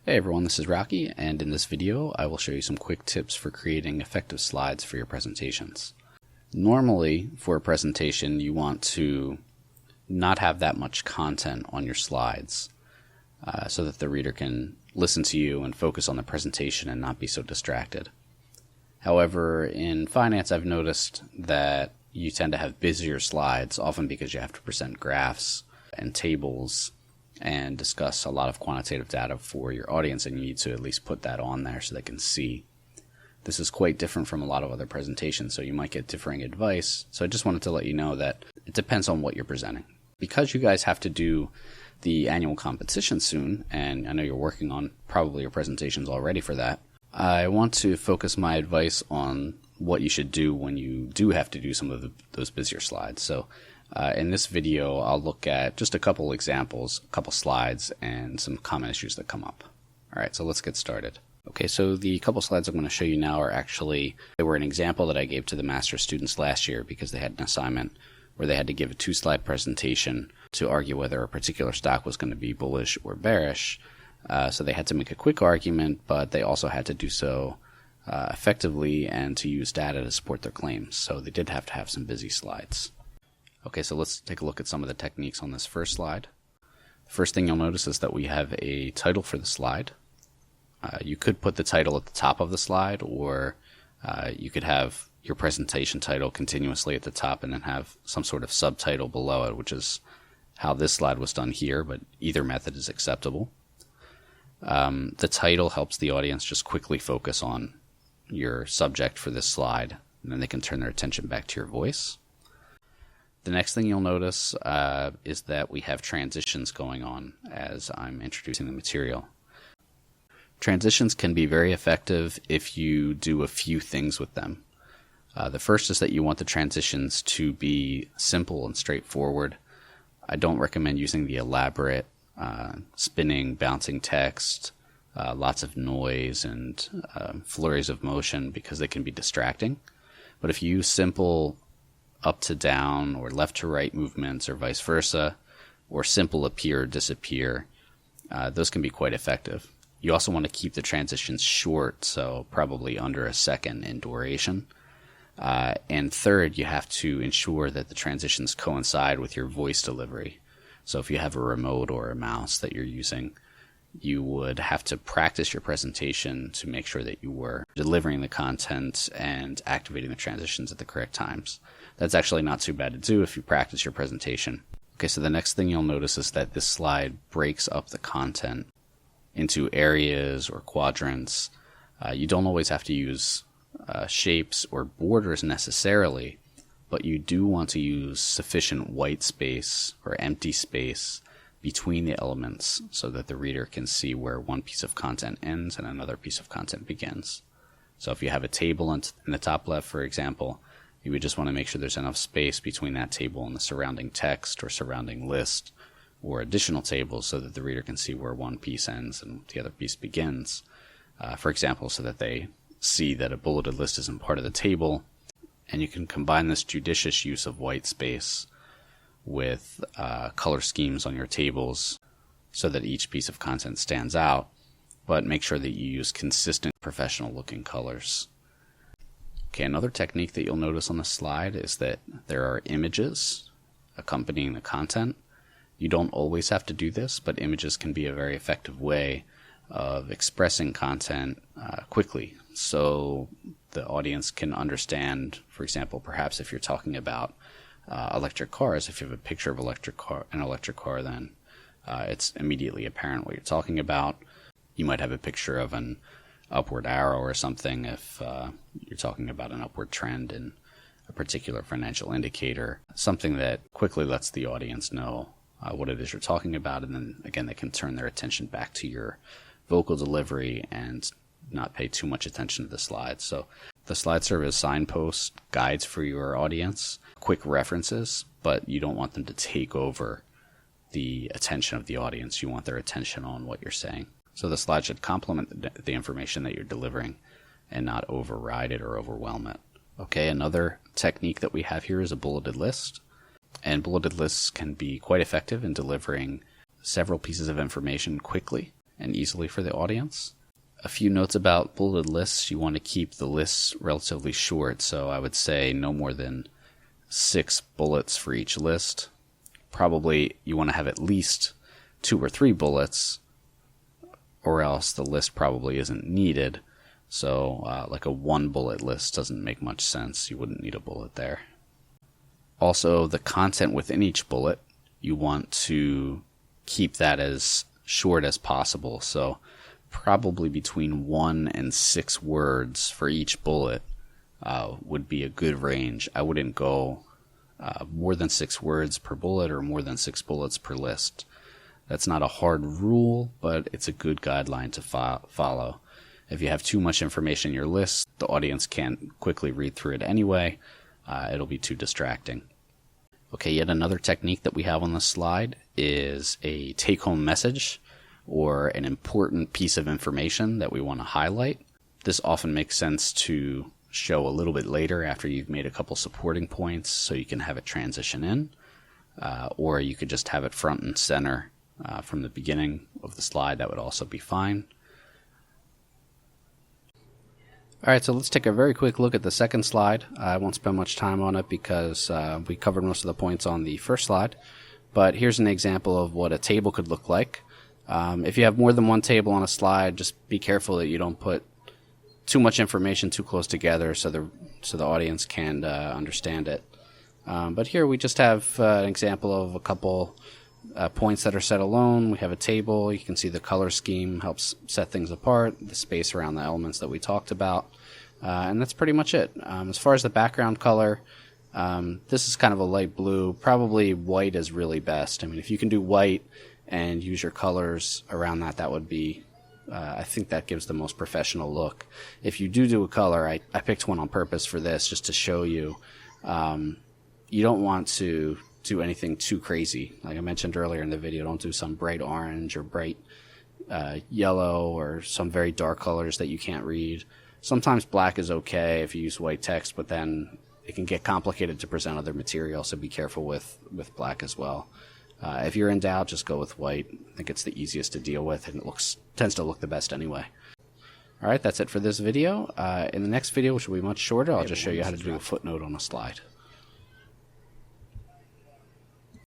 Hey everyone, this is Rocky, and in this video I will show you some quick tips for creating effective slides for your presentations. Normally, for a presentation, you want to not have that much content on your slides so that the reader can listen to you and focus on the presentation and not be so distracted. However, in finance I've noticed that you tend to have busier slides, often because you have to present graphs and tables and discuss a lot of quantitative data for your audience, and you need to at least put that on there so they can see. This is quite different from a lot of other presentations, so you might get differing advice. So I just wanted to let you know that it depends on what you're presenting. Because you guys have to do the annual competition soon, and I know you're working on probably your presentations already for that, I want to focus my advice on what you should do when you do have to do some of those busier slides. So in this video, I'll look at just a couple examples, a couple slides, and some common issues that come up. All right, so let's get started. Okay, so the couple slides I'm going to show you now they were an example that I gave to the master's students last year because they had an assignment where they had to give a 2-slide presentation to argue whether a particular stock was going to be bullish or bearish. So they had to make a quick argument, but they also had to do so effectively and to use data to support their claims. So they did have to have some busy slides. Okay, so let's take a look at some of the techniques on this first slide. The first thing you'll notice is that we have a title for the slide. You could put the title at the top of the slide, or you could have your presentation title continuously at the top and then have some sort of subtitle below it, which is how this slide was done here, but either method is acceptable. The title helps the audience just quickly focus on your subject for this slide, and then they can turn their attention back to your voice. The next thing you'll notice is that we have transitions going on as I'm introducing the material. Transitions can be very effective if you do a few things with them. The first is that you want the transitions to be simple and straightforward. I don't recommend using the elaborate spinning, bouncing text, lots of noise, and flurries of motion because they can be distracting. But if you use simple up to down or left to right movements or vice versa, or simple appear or disappear, those can be quite effective. You also want to keep the transitions short, so probably under a second in duration. And third, you have to ensure that the transitions coincide with your voice delivery. So if you have a remote or a mouse that you're using, you would have to practice your presentation to make sure that you were delivering the content and activating the transitions at the correct times. That's actually not too bad to do if you practice your presentation. Okay, so the next thing you'll notice is that this slide breaks up the content into areas or quadrants. You don't always have to use shapes or borders necessarily, but you do want to use sufficient white space or empty space between the elements so that the reader can see where one piece of content ends and another piece of content begins. So if you have a table in the top left, for example, you would just want to make sure there's enough space between that table and the surrounding text or surrounding list or additional tables so that the reader can see where one piece ends and the other piece begins. For example, so that they see that a bulleted list isn't part of the table. And you can combine this judicious use of white space with color schemes on your tables so that each piece of content stands out, but make sure that you use consistent professional looking colors. Okay, another technique that you'll notice on the slide is that there are images accompanying the content. You don't always have to do this, but images can be a very effective way of expressing content quickly, so the audience can understand. For example, perhaps if you're talking about electric cars, if you have a picture of an electric car, then it's immediately apparent what you're talking about. You might have a picture of an upward arrow or something if you're talking about an upward trend in a particular financial indicator, something that quickly lets the audience know what it is you're talking about, and then again they can turn their attention back to your vocal delivery and not pay too much attention to the slides. So the slides serve as signposts, guides for your audience, quick references, but you don't want them to take over the attention of the audience. You want their attention on what you're saying. So the slide should complement the information that you're delivering and not override it or overwhelm it. Okay, another technique that we have here is a bulleted list. And bulleted lists can be quite effective in delivering several pieces of information quickly. and easily for the audience. A few notes about bulleted lists. You want to keep the lists relatively short, so I would say no more than 6 bullets for each list. Probably you want to have at least 2 or 3 bullets, or else the list probably isn't needed. So like a 1 bullet list doesn't make much sense. You wouldn't need a bullet there. Also, the content within each bullet, you want to keep that as short as possible. So probably between 1 and 6 words for each bullet would be a good range. I wouldn't go more than 6 words per bullet or more than 6 bullets per list. That's not a hard rule, but it's a good guideline to follow. If you have too much information in your list, the audience can't quickly read through it anyway. It'll be too distracting. Okay, yet another technique that we have on this slide is a take-home message or an important piece of information that we want to highlight. This often makes sense to show a little bit later after you've made a couple supporting points so you can have it transition in, or you could just have it front and center from the beginning of the slide. That would also be fine. Alright, so let's take a very quick look at the second slide. I won't spend much time on it because we covered most of the points on the first slide, but here's an example of what a table could look like. If you have more than one table on a slide, just be careful that you don't put too much information too close together so the audience can understand it. But here we just have an example of a couple points that are set alone. We have a table. You can see the color scheme helps set things apart, the space around the elements that we talked about, and that's pretty much it. As far as the background color, this is kind of a light blue. Probably white is really best. I mean, if you can do white and use your colors around that, that would be, I think that gives the most professional look. If you do a color, I picked one on purpose for this just to show you, you don't want to do anything too crazy. Like I mentioned earlier in the video, don't do some bright orange or bright yellow or some very dark colors that you can't read. Sometimes black is okay if you use white text, but then it can get complicated to present other material, so be careful with black as well. If you're in doubt, just go with white. I think it's the easiest to deal with, and it tends to look the best anyway. Alright, that's it for this video. In the next video, which will be much shorter, I'll just show you how to do a footnote on a slide.